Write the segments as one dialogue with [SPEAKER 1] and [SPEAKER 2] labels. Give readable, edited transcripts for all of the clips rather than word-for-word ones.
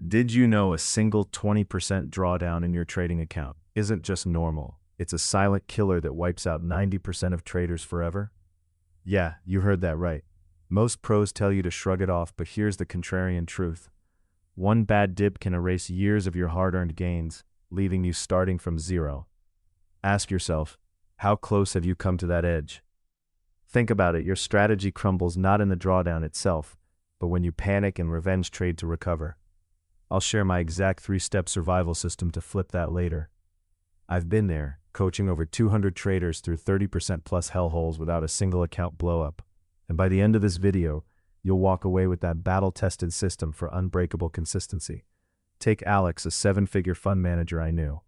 [SPEAKER 1] Did you know a single 20% drawdown in your trading account isn't just normal? It's a silent killer that wipes out 90% of traders forever? Yeah, you heard that right. Most pros tell you to shrug it off, but here's the contrarian truth. One bad dip can erase years of your hard-earned gains, leaving you starting from zero. Ask yourself, how close have you come to that edge? Think about it, your strategy crumbles not in the drawdown itself, but when you panic and revenge trade to recover. I'll share my exact 3-step survival system to flip that later. I've been there, coaching over 200 traders through 30% plus hellholes without a single account blow-up. And by the end of this video, you'll walk away with that battle-tested system for unbreakable consistency. Take Alex, a 7-figure fund manager I knew.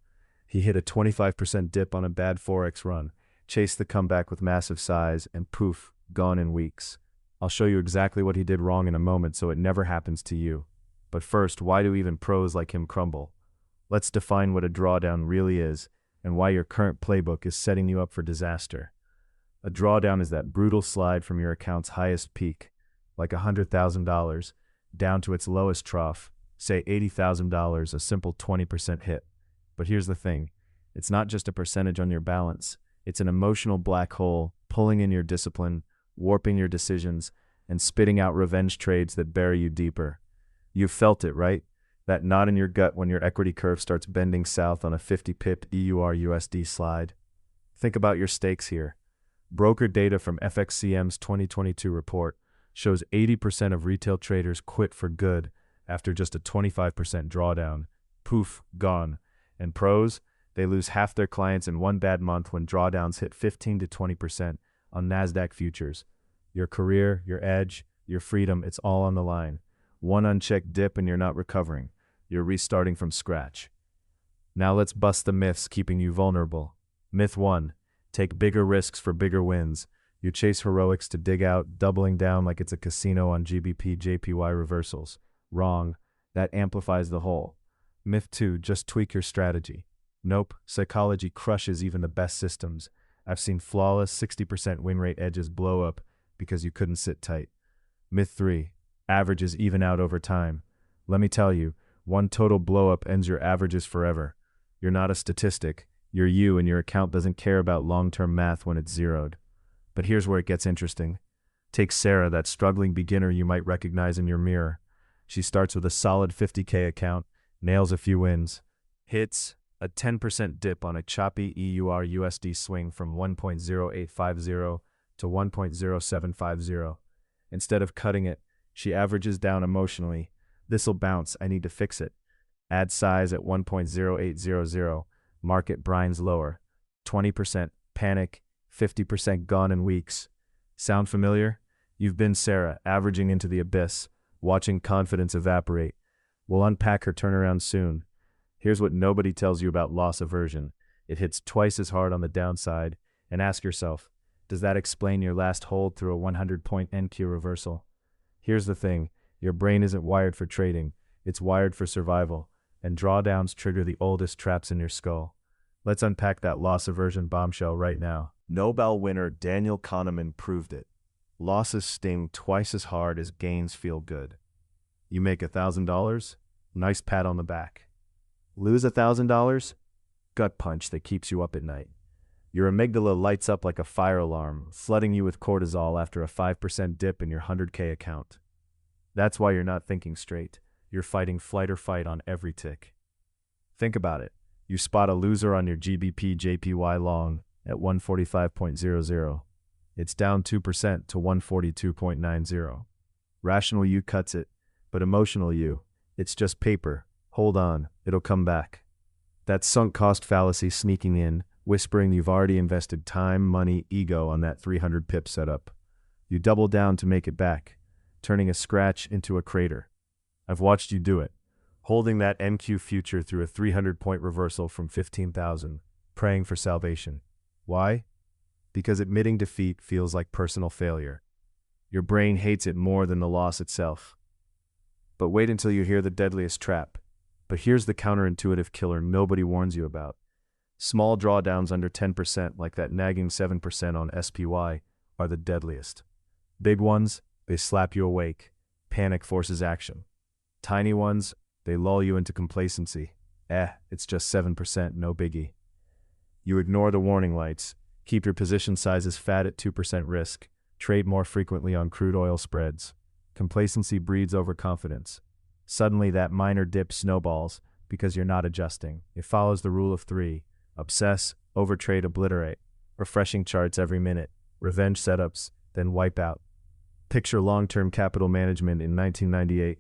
[SPEAKER 1] He hit a 25% dip on a bad Forex run, chased the comeback with massive size, and poof, gone in weeks. I'll show you exactly what he did wrong in a moment so it never happens to you. But first, why do even pros like him crumble? Let's define what a drawdown really is and why your current playbook is setting you up for disaster. A drawdown is that brutal slide from your account's highest peak, like $100,000, down to its lowest trough, say $80,000, a simple 20% hit. But here's the thing, it's not just a percentage on your balance, it's an emotional black hole, pulling in your discipline, warping your decisions, and spitting out revenge trades that bury you deeper. You've felt it, right? That knot in your gut when your equity curve starts bending south on a 50-pip EUR/USD slide. Think about your stakes here. Broker data from FXCM's 2022 report shows 80% of retail traders quit for good after just a 25% drawdown. Poof, gone. And pros, they lose half their clients in one bad month when drawdowns hit 15 to 20% on NASDAQ futures. Your career, your edge, your freedom, it's all on the line. One unchecked dip and you're not recovering. You're restarting from scratch. Now let's bust the myths keeping you vulnerable. Myth 1. Take bigger risks for bigger wins. You chase heroics to dig out, doubling down like it's a casino on GBP JPY reversals. Wrong. That amplifies the whole. Myth 2. Just tweak your strategy. Nope. Psychology crushes even the best systems. I've seen flawless 60% win rate edges blow up because you couldn't sit tight. Myth 3. Averages even out over time. Let me tell you, one total blow-up ends your averages forever. You're not a statistic. You're you, and your account doesn't care about long-term math when it's zeroed. But here's where it gets interesting. Take Sarah, that struggling beginner you might recognize in your mirror. She starts with a solid 50K account, nails a few wins, hits a 10% dip on a choppy EUR/USD swing from 1.0850 to 1.0750. Instead of cutting it, she averages down emotionally. This'll bounce, I need to fix it. Add size at 1.0800, market brines lower. 20%, panic, 50% gone in weeks. Sound familiar? You've been Sarah, averaging into the abyss, watching confidence evaporate. We'll unpack her turnaround soon. Here's what nobody tells you about loss aversion. It hits twice as hard on the downside, and ask yourself, does that explain your last hold through a 100-point NQ reversal? Here's the thing. Your brain isn't wired for trading, it's wired for survival, and drawdowns trigger the oldest traps in your skull. Let's unpack that loss aversion bombshell right now. Nobel winner Daniel Kahneman proved it. Losses sting twice as hard as gains feel good. You make $1,000? Nice pat on the back. Lose $1,000? Gut punch that keeps you up at night. Your amygdala lights up like a fire alarm, flooding you with cortisol after a 5% dip in your 100K account. That's why you're not thinking straight. You're fighting flight or fight on every tick. Think about it. You spot a loser on your GBP JPY long at 145.00. It's down 2% to 142.90. Rational you cuts it, but emotional you, it's just paper. Hold on, it'll come back. That sunk cost fallacy sneaking in, whispering you've already invested time, money, ego on that 300 pip setup. You double down to make it back, turning a scratch into a crater. I've watched you do it, holding that NQ future through a 300-point reversal from 15,000, praying for salvation. Why? Because admitting defeat feels like personal failure. Your brain hates it more than the loss itself. But wait until you hear the deadliest trap. But here's the counterintuitive killer nobody warns you about. Small drawdowns under 10%, like that nagging 7% on SPY, are the deadliest. Big ones, they slap you awake. Panic forces action. Tiny ones, They lull you into complacency. It's just 7%, no biggie. You ignore the warning lights. Keep your position sizes fat at 2% risk. Trade more frequently on crude oil spreads. Complacency breeds overconfidence. Suddenly that minor dip snowballs because you're not adjusting. It follows the rule of 3. Obsess, overtrade, obliterate. Refreshing charts every minute. Revenge setups, then wipe out. Picture long-term capital management in 1998.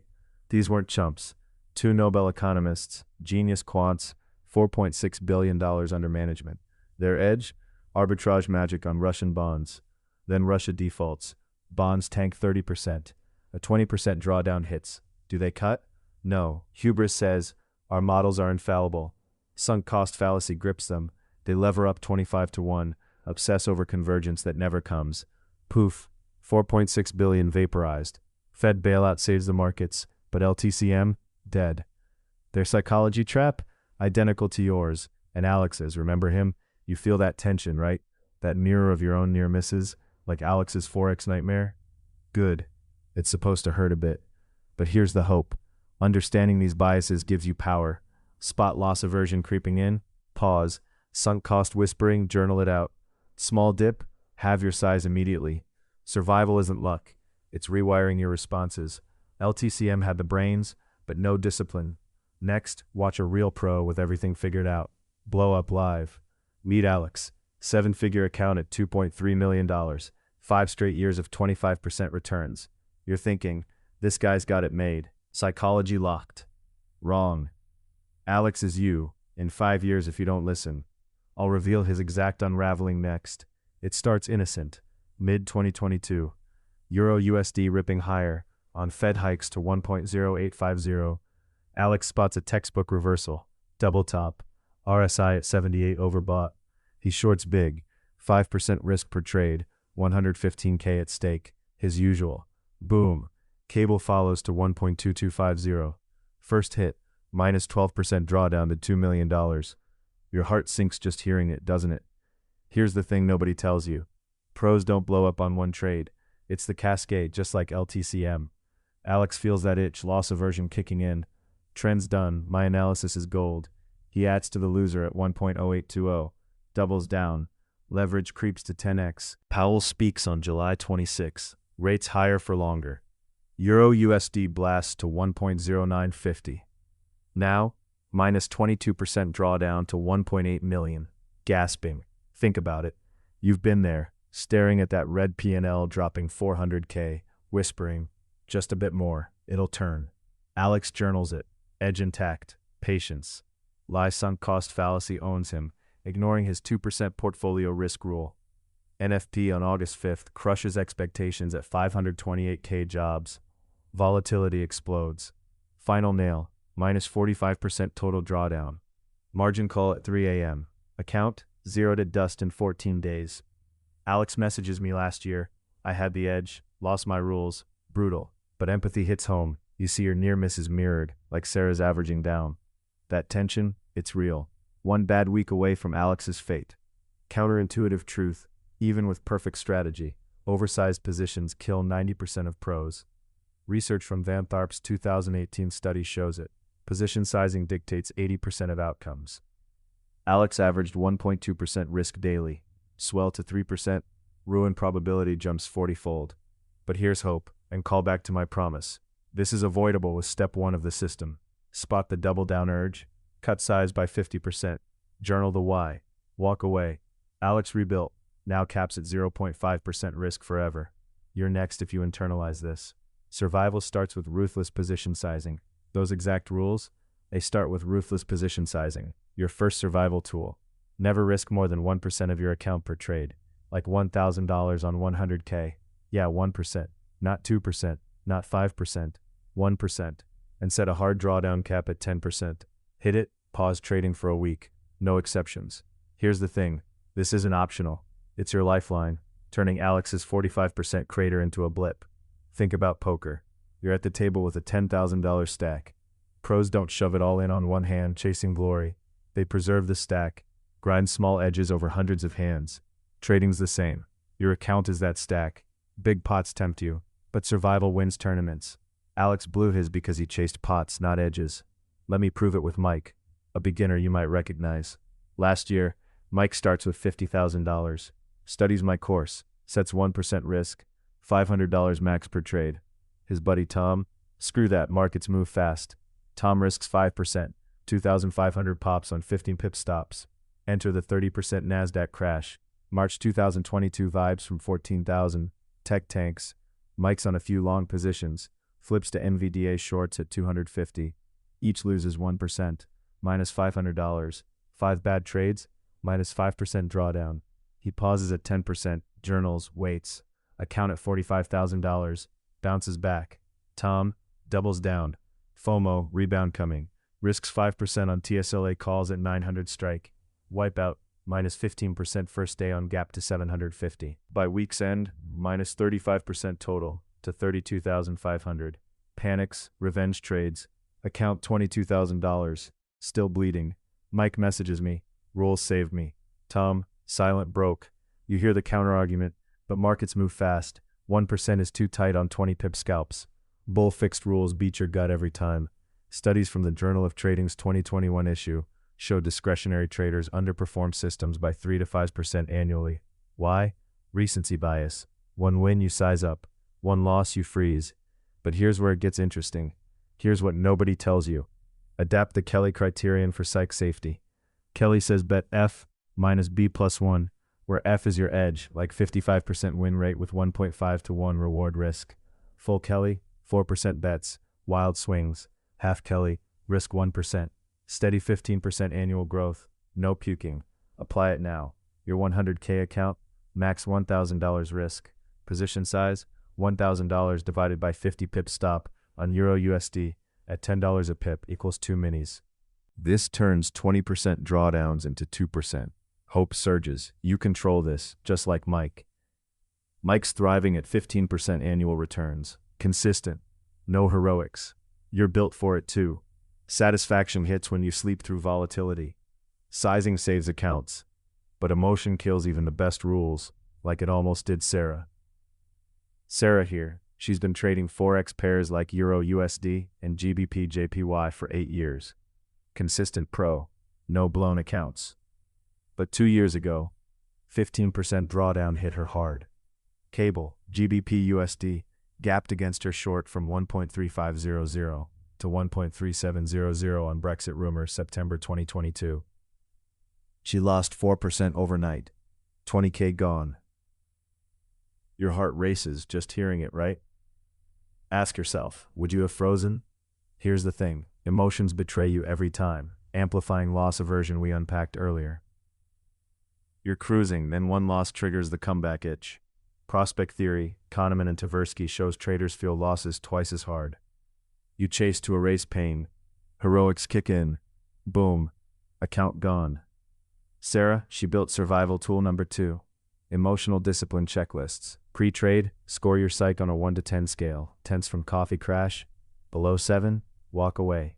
[SPEAKER 1] These weren't chumps. 2 Nobel economists, genius quants, $4.6 billion under management. Their edge? Arbitrage magic on Russian bonds. Then Russia defaults. Bonds tank 30%. A 20% drawdown hits. Do they cut? No. Hubris says, our models are infallible. Sunk cost fallacy grips them. They lever up 25-1, obsess over convergence that never comes. Poof. 4.6 billion vaporized. Fed bailout saves the markets, but LTCM? Dead. Their psychology trap? Identical to yours. And Alex's, remember him? You feel that tension, right? That mirror of your own near misses, like Alex's Forex nightmare? Good. It's supposed to hurt a bit. But here's the hope. Understanding these biases gives you power. Spot loss aversion creeping in? Pause. Sunk cost whispering? Journal it out. Small dip? Have your size immediately. Survival isn't luck. It's rewiring your responses. LTCM had the brains, but no discipline. Next, watch a real pro with everything figured out. Blow up live. Meet Alex. 7-figure account at $2.3 million. 5 straight years of 25% returns. You're thinking, this guy's got it made. Psychology locked. Wrong. Alex is you, in 5 years if you don't listen. I'll reveal his exact unraveling next. It starts innocent. Mid-2022. Euro USD ripping higher, on Fed hikes to 1.0850. Alex spots a textbook reversal. Double top. RSI at 78 overbought. He shorts big. 5% risk per trade. 115K at stake. His usual. Boom. Cable follows to 1.2250. First hit. Minus 12% drawdown to $2 million. Your heart sinks just hearing it, doesn't it? Here's the thing nobody tells you. Pros don't blow up on one trade. It's the cascade, just like LTCM. Alex feels that itch, loss aversion kicking in. Trend's done. My analysis is gold. He adds to the loser at 1.0820. Doubles down. Leverage creeps to 10x. Powell speaks on July 26. Rates higher for longer. Euro USD blasts to 1.0950. Now, minus 22% drawdown to 1.8 million. Gasping. Think about it. You've been there, staring at that red P&L dropping 400K, whispering, just a bit more, it'll turn. Alex journals it. Edge intact. Patience. Lie sunk cost fallacy owns him, ignoring his 2% portfolio risk rule. NFP on August 5th crushes expectations at 528K jobs. Volatility explodes. Final nail. Minus 45% total drawdown. Margin call at 3 a.m. Account, zeroed at dust in 14 days. Alex messages me last year. I had the edge, lost my rules. Brutal. But empathy hits home. You see your near misses mirrored, like Sarah's averaging down. That tension, it's real. One bad week away from Alex's fate. Counterintuitive truth, even with perfect strategy, oversized positions kill 90% of pros. Research from Van Tharp's 2018 study shows it. Position sizing dictates 80% of outcomes. Alex averaged 1.2% risk daily. Swell to 3%, ruin probability jumps 40-fold. But here's hope, and call back to my promise. This is avoidable with step 1 of the system. Spot the double down urge. Cut size by 50%. Journal the why. Walk away. Alex rebuilt. Now caps at 0.5% risk forever. You're next if you internalize this. Survival starts with ruthless position sizing. Those exact rules? They start with ruthless position sizing, your first survival tool. Never risk more than 1% of your account per trade, like $1,000 on 100K. Yeah, 1%, not 2%, not 5%, 1%, and set a hard drawdown cap at 10%. Hit it, pause trading for a week. No exceptions. Here's the thing, this isn't optional. It's your lifeline, turning Alex's 45% crater into a blip. Think about poker. You're at the table with a $10,000 stack. Pros don't shove it all in on one hand, chasing glory. They preserve the stack, grind small edges over hundreds of hands. Trading's the same. Your account is that stack. Big pots tempt you, but survival wins tournaments. Alex blew his because he chased pots, not edges. Let me prove it with Mike, a beginner you might recognize. Last year, Mike starts with $50,000, studies my course, sets 1% risk, $500 max per trade. His buddy Tom, screw that, markets move fast. Tom risks 5%, 2,500 pops on 15 pip stops. Enter the 30% NASDAQ crash. March 2022 vibes from 14,000. Tech tanks. Mike's on a few long positions. Flips to NVDA shorts at 250. Each loses 1%. Minus $500. 5 bad trades. Minus 5% drawdown. He pauses at 10%. Journals. Waits. Account at $45,000. Bounces back. Tom doubles down. FOMO. Rebound coming. Risks 5% on TSLA calls at 900 strike. Wipeout. Minus 15% first day on gap to 750. By week's end, minus 35% total to 32,500. Panics, revenge trades. Account $22,000. Still bleeding. Mike messages me. Rules saved me. Tom, silent broke. You hear the counter-argument, but markets move fast. 1% is too tight on 20 pip scalps. Bull fixed rules beat your gut every time. Studies from the Journal of Trading's 2021 issue show discretionary traders underperform systems by 3 to 5% annually. Why? Recency bias. One win, you size up. One loss, you freeze. But here's where it gets interesting. Here's what nobody tells you. Adapt the Kelly criterion for psych safety. Kelly says bet F minus B plus 1, where F is your edge, like 55% win rate with 1.5 to 1 reward risk. Full Kelly, 4% bets, wild swings. Half Kelly, risk 1%. Steady 15% annual growth, no puking. Apply it now. Your 100K account, max $1,000 risk. Position size, $1,000 divided by 50 pip stop on Euro USD at $10 a pip equals 2 minis. This turns 20% drawdowns into 2%. Hope surges. You control this, just like Mike. Mike's thriving at 15% annual returns. Consistent. No heroics. You're built for it too. Satisfaction hits when you sleep through volatility. Sizing saves accounts. But emotion kills even the best rules, like it almost did Sarah. Sarah here. She's been trading Forex pairs like Euro USD and GBP JPY for 8 years. Consistent pro. No blown accounts. But 2 years ago, 15% drawdown hit her hard. Cable, GBP USD, gapped against her short from 1.3500 to 1.3700 on Brexit rumors September 2022. She lost 4% overnight. 20K gone. Your heart races just hearing it, right? Ask yourself, would you have frozen? Here's the thing, emotions betray you every time, amplifying loss aversion we unpacked earlier. You're cruising, then one loss triggers the comeback itch. Prospect theory, Kahneman and Tversky shows traders feel losses twice as hard. You chase to erase pain. Heroics kick in. Boom. Account gone. Sarah, she built survival tool number 2. Emotional discipline checklists. Pre-trade, score your psych on a 1 to 10 scale. Tense from coffee crash. Below 7, walk away.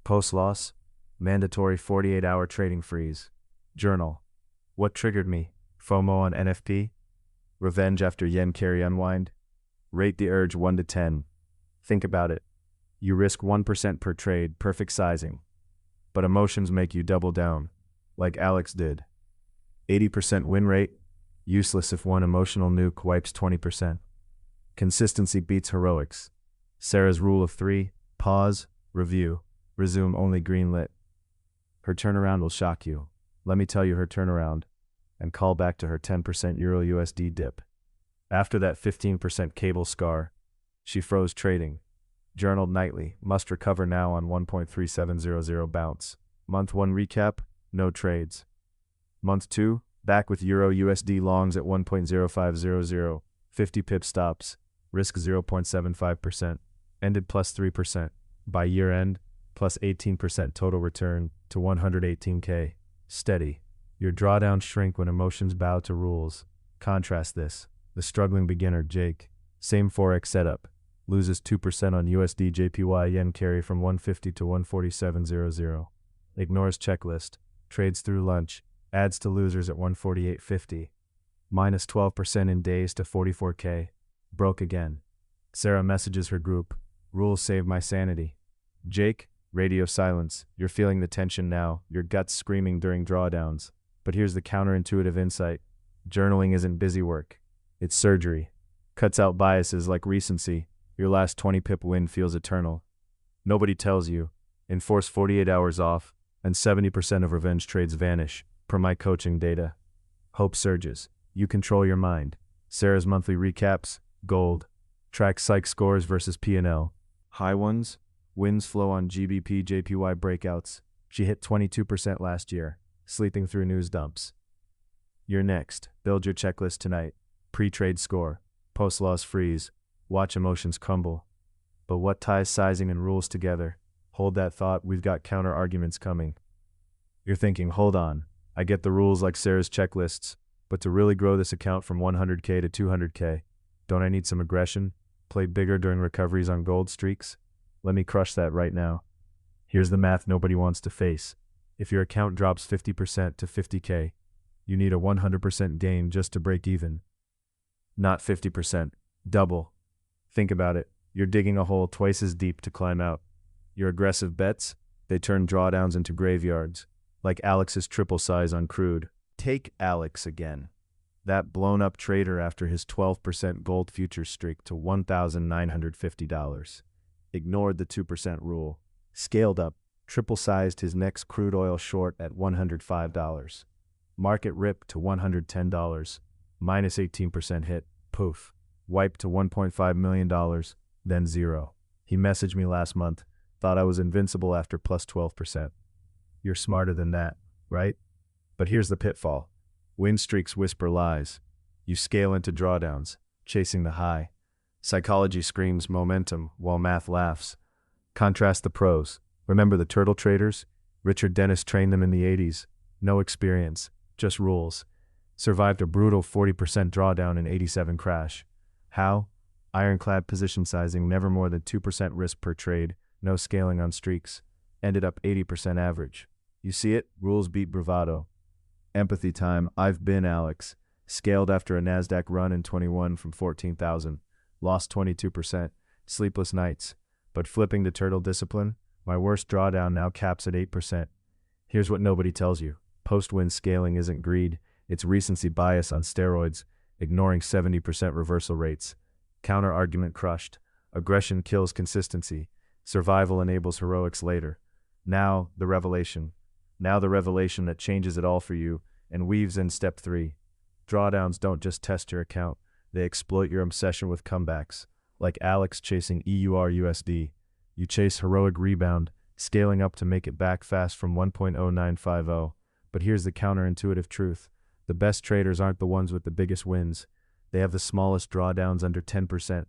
[SPEAKER 1] Post-loss, mandatory 48-hour trading freeze. Journal. What triggered me? FOMO on NFP? Revenge after yen carry unwind? Rate the urge 1 to 10. Think about it. You risk 1% per trade, perfect sizing. But emotions make you double down, like Alex did. 80% win rate, useless if one emotional nuke wipes 20%. Consistency beats heroics. Sarah's rule of 3, pause, review, resume only green lit. Her turnaround will shock you. Let me tell you her turnaround, and call back to her 10% Euro USD dip. After that 15% cable scar, she froze trading. Journaled nightly, must recover now on 1.3700 bounce. Month 1 recap, no trades. Month 2, back with Euro USD longs at 1.0500, 50 pip stops, risk 0.75%, ended plus 3%. By year end, plus 18% total return to 118K. Steady. Your drawdowns shrink when emotions bow to rules. Contrast this. The struggling beginner, Jake. Same Forex setup. Loses 2% on USD JPY yen carry from 150 to 147.00. Ignores checklist. Trades through lunch. Adds to losers at 148.50. Minus 12% in days to 44K. Broke again. Sarah messages her group. Rules save my sanity. Jake, Radio silence. You're feeling the tension now, your gut's screaming during drawdowns. But here's the counterintuitive insight. Journaling isn't busy work. It's surgery. Cuts out biases like recency. Your last 20 pip win feels eternal. Nobody tells you. Enforce 48 hours off, and 70% of revenge trades vanish, per my coaching data. Hope surges. You control your mind. Sarah's monthly recaps, gold. Track psych scores versus P&L. High ones, wins flow on GBP JPY breakouts. She hit 22% last year, sleeping through news dumps. You're next. Build your checklist tonight. Pre-trade score. Post-loss freeze. Watch emotions crumble. But what ties sizing and rules together? Hold that thought, we've got counter-arguments coming. You're thinking, hold on, I get the rules like Sarah's checklists, but to really grow this account from 100K to 200K, don't I need some aggression? Play bigger during recoveries on gold streaks? Let me crush that right now. Here's the math nobody wants to face. If your account drops 50% to 50K, you need a 100% gain just to break even. Not 50%, double. Think about it, you're digging a hole twice as deep to climb out. Your aggressive bets, they turn drawdowns into graveyards, like Alex's triple size on crude. Take Alex again. That blown-up trader after his 12% gold futures streak to $1,950. Ignored the 2% rule. Scaled up, triple-sized his next crude oil short at $105. Market rip to $110. Minus 18% hit. Poof. Wiped to $1.5 million, then zero. He messaged me last month. Thought I was invincible after plus 12%. You're smarter than that, right? But here's the pitfall. Win streaks whisper lies. You scale into drawdowns, chasing the high. Psychology screams momentum while math laughs. Contrast the pros. Remember the turtle traders? Richard Dennis trained them in the 80s. No experience, just rules. Survived a brutal 40% drawdown in 87 crash. How? Ironclad position sizing, never more than 2% risk per trade. No scaling on streaks. Ended up 80% average. You see it? Rules beat bravado. Empathy time. I've been Alex. Scaled after a NASDAQ run in 21 from 14,000. Lost 22%. Sleepless nights. But flipping to turtle discipline, my worst drawdown now caps at 8%. Here's what nobody tells you. Post-win scaling isn't greed. It's recency bias on steroids, ignoring 70% reversal rates. Counter-argument crushed. Aggression kills consistency. Survival enables heroics later. Now, the revelation. Now the revelation that changes it all for you and weaves in step 3. Drawdowns don't just test your account. They exploit your obsession with comebacks. Like Alex chasing EUR/USD. You chase heroic rebound, scaling up to make it back fast from 1.0950. But here's the counterintuitive truth. The best traders aren't the ones with the biggest wins. They have the smallest drawdowns under 10%.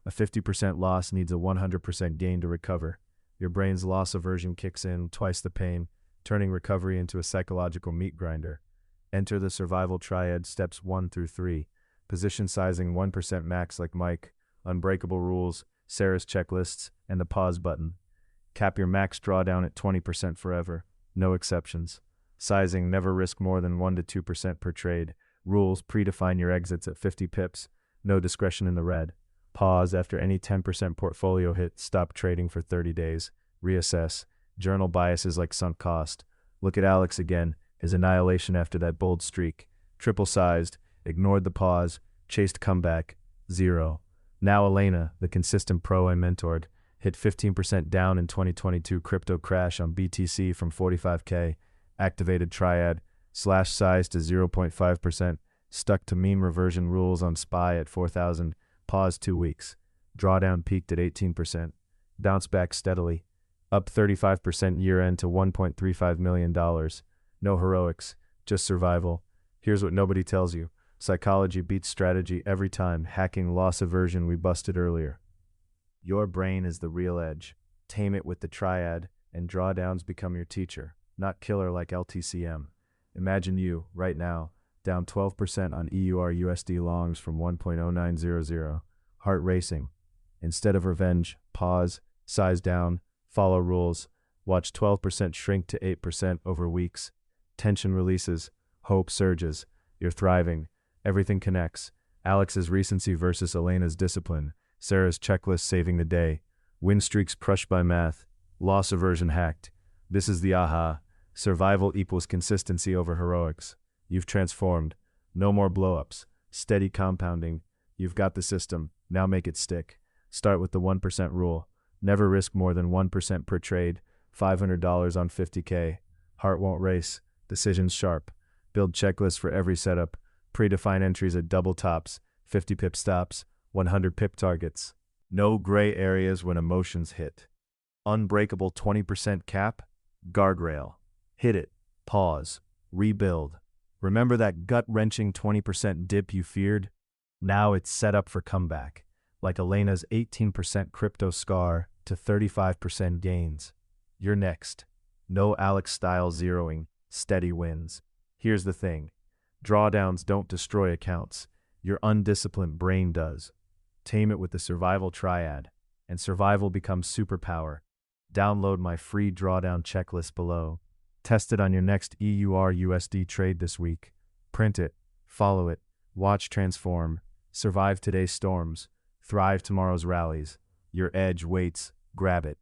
[SPEAKER 1] A 50% loss needs a 100% gain to recover. Your brain's loss aversion kicks in, twice the pain, turning recovery into a psychological meat grinder. Enter the survival triad, steps 1 through 3. Position sizing 1% max like Mike, unbreakable rules, Sarah's checklists, and the pause button. Cap your max drawdown at 20% forever, no exceptions. Sizing, never risk more than 1 to 2% per trade. Rules, predefine your exits at 50 pips, no discretion in the red. Pause after any 10% portfolio hit, stop trading for 30 days. Reassess. Journal biases like sunk cost. Look at Alex again, his annihilation after that bold streak. Triple-sized, ignored the pause, chased comeback, zero. Now Elena, the consistent pro I mentored, hit 15% down in 2022 crypto crash on BTC from 45K, activated triad, slash size to 0.5%, stuck to meme reversion rules on SPY at 4,000, paused 2 weeks. Drawdown peaked at 18%, bounced back steadily, up 35% year-end to $1.35 million. No heroics, just survival. Here's what nobody tells you. Psychology beats strategy every time, hacking loss aversion we busted earlier. Your brain is the real edge. Tame it with the triad, and drawdowns become your teacher, not killer like LTCM. Imagine you, right now, down 12% on EUR/USD longs from 1.0900. Heart racing. Instead of revenge, pause, size down, follow rules, watch 12% shrink to 8% over weeks. Tension releases, hope surges. You're thriving. Everything connects. Alex's recency versus Elena's discipline. Sarah's checklist saving the day. Win streaks crushed by math. Loss aversion hacked. This is the aha. Survival equals consistency over heroics. You've transformed. No more blowups. Steady compounding. You've got the system. Now make it stick. Start with the 1% rule. Never risk more than 1% per trade. $500 on 50K. Heart won't race. Decisions sharp. Build checklists for every setup. Predefine entries at double tops. 50 pip stops. 100 pip targets. No gray areas when emotions hit. Unbreakable 20% cap. Guardrail. Hit it. Pause. Rebuild. Remember that gut-wrenching 20% dip you feared? Now it's set up for comeback, like Elena's 18% crypto scar to 35% gains. You're next. No Alex-style zeroing, steady wins. Here's the thing. Drawdowns don't destroy accounts. Your undisciplined brain does. Tame it with the survival triad, and survival becomes superpower. Download my free drawdown checklist below. Test it on your next EUR/USD trade this week. Print it, follow it, watch transform, survive today's storms, thrive tomorrow's rallies. Your edge waits, grab it.